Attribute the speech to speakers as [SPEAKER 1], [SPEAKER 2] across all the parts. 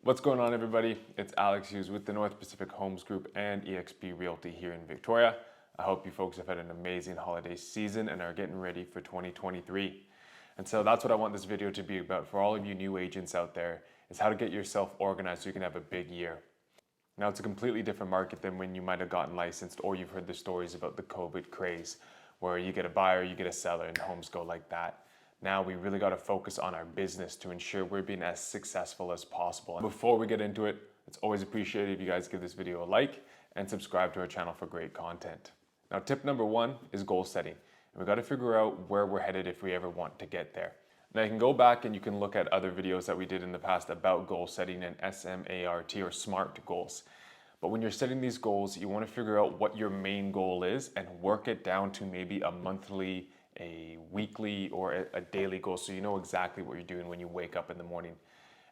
[SPEAKER 1] What's going on, everybody? It's Alex Hughes with the North Pacific Homes Group and eXp Realty here in Victoria. I hope you folks have had an amazing holiday season and are getting ready for 2023. And so that's what I want this video to be about for all of you new agents out there, is how to get yourself organized so you can have a big year. Now, it's a completely different market than when you might have gotten licensed, or you've heard the stories about the COVID craze, where you get a buyer, you get a seller, and homes go like that. Now we really got to focus on our business to ensure we're being as successful as possible. Before we get into it, it's always appreciated if you guys give this video a like and subscribe to our channel for great content. Now, tip number one is goal setting. And we got to figure out where we're headed if we ever want to get there. Now, you can go back and you can look at other videos that we did in the past about goal setting and S.M.A.R.T or S.M.A.R.T goals. But when you're setting these goals, you want to figure out what your main goal is and work it down to maybe a monthly, a weekly, or a daily goal, so you know exactly what you're doing when you wake up in the morning.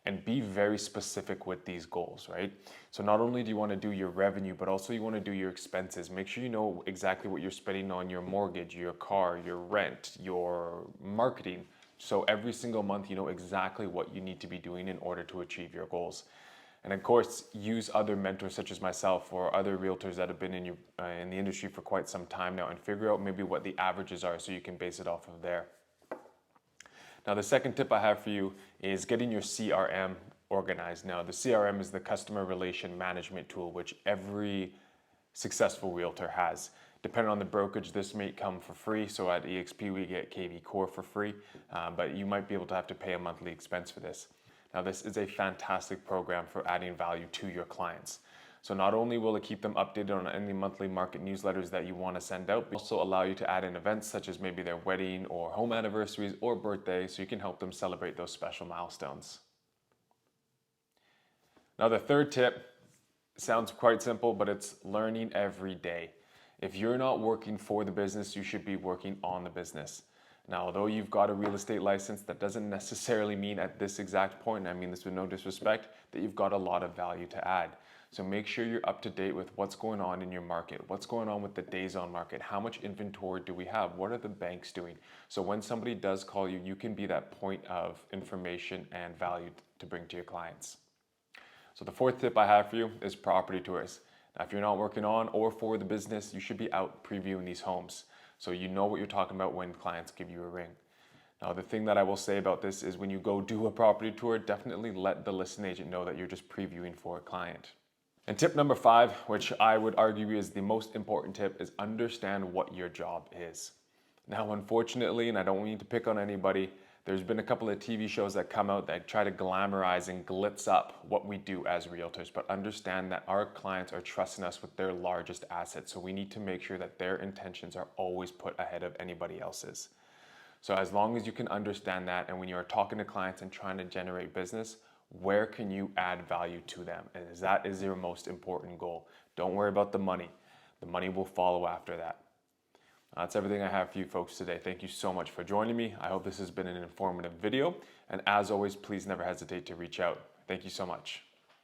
[SPEAKER 1] And be very specific with these goals, right? So not only do you want to do your revenue, but also you want to do your expenses. Make sure you know exactly what you're spending on your mortgage, your car, your rent, your marketing. So every single month you know exactly what you need to be doing in order to achieve your goals. And of course, use other mentors such as myself or other realtors that have been in the industry for quite some time now, and figure out maybe what the averages are so you can base it off of there. Now, the second tip I have for you is getting your CRM organized. Now, the CRM is the customer relation management tool, which every successful realtor has. Depending on the brokerage, this may come for free. So at eXp, we get KV Core for free, but you might be able to have to pay a monthly expense for this. Now, this is a fantastic program for adding value to your clients. So not only will it keep them updated on any monthly market newsletters that you want to send out, but also allow you to add in events such as maybe their wedding or home anniversaries or birthdays, so you can help them celebrate those special milestones. Now, the third tip sounds quite simple, but it's learning every day. If you're not working for the business, you should be working on the business. Now, although you've got a real estate license, that doesn't necessarily mean at this exact point, and I mean this with no disrespect, that you've got a lot of value to add. So make sure you're up to date with what's going on in your market, what's going on with the days on market, how much inventory do we have, what are the banks doing? So when somebody does call you, you can be that point of information and value to bring to your clients. So the fourth tip I have for you is property tours. Now, if you're not working on or for the business, you should be out previewing these homes, so you know what you're talking about when clients give you a ring. Now, the thing that I will say about this is when you go do a property tour, definitely let the listing agent know that you're just previewing for a client. And tip number 5, which I would argue is the most important tip, is understand what your job is. Now, unfortunately, and I don't mean to pick on anybody, there's been a couple of TV shows that come out that try to glamorize and glitz up what we do as realtors, but understand that our clients are trusting us with their largest asset. So we need to make sure that their intentions are always put ahead of anybody else's. So as long as you can understand that, and when you're talking to clients and trying to generate business, where can you add value to them? And that is your most important goal. Don't worry about the money. The money will follow after that. That's everything I have for you folks today. Thank you so much for joining me. I hope this has been an informative video. And as always, please never hesitate to reach out. Thank you so much.